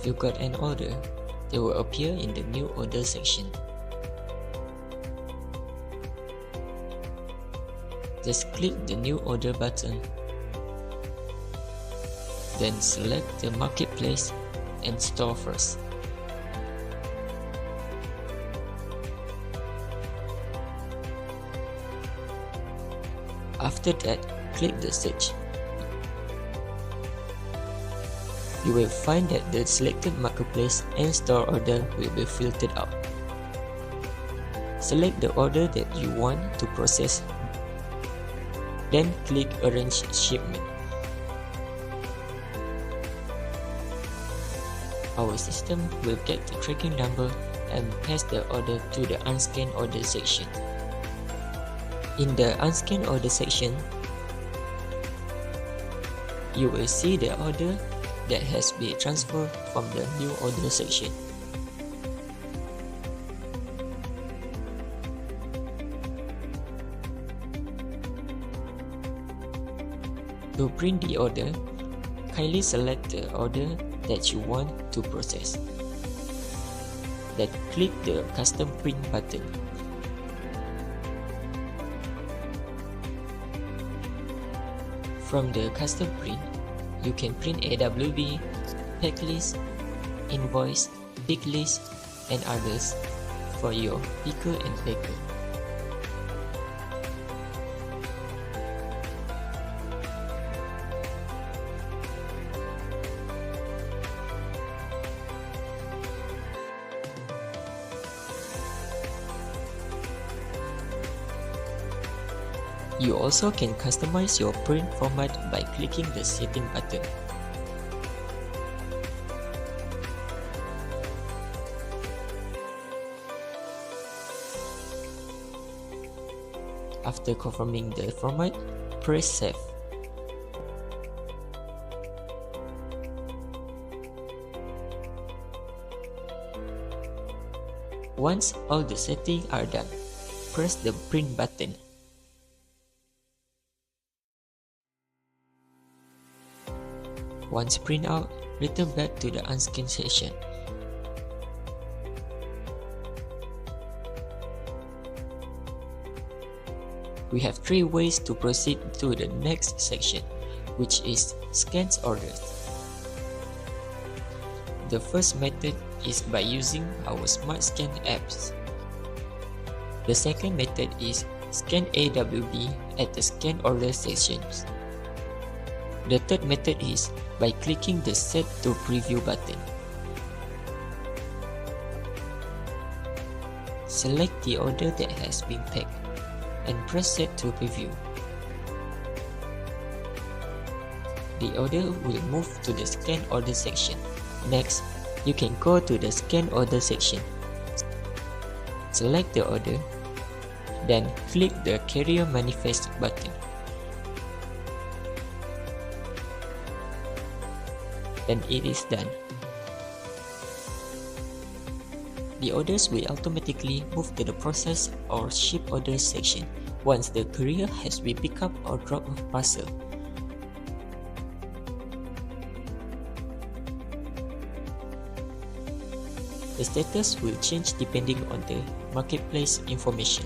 If you got an order, they will appear in the New Order section. Just click the New Order button. Then select the Marketplace and Store first. After that, click the Search. You will find that the selected Marketplace and Store order will be filtered out. Select the order that you want to process, then click Arrange Shipment. Our system will get the tracking number and pass the order to the Unscanned Order section. In the Unscanned Order section, you will see the order that has been transferred from the New Order section. To print the order, kindly select the order that you want to process. Then click the Custom Print button. From the Custom Print, you can print AWB, pack list, invoice, big list, and others for your picker and packer. You also can customize your print format by clicking the Setting button. After confirming the format, press Save. Once all the settings are done, press the Print button. Once print out, return back to the Unscan section. We have 3 ways to proceed to the next section, which is Scans Orders. The first method is by using our Smart Scan apps. The second method is Scan AWB at the Scan Order sections. The third method is by clicking the Set to Preview button. Select the order that has been packed and press Set to Preview. The order will move to the Scan Order section. Next, you can go to the Scan Order section. Select the order, then click the Carrier Manifest button. Then it is done. The orders will automatically move to the Process or Ship Orders section once the courier has been picked up or dropped off parcel. The status will change depending on the marketplace information.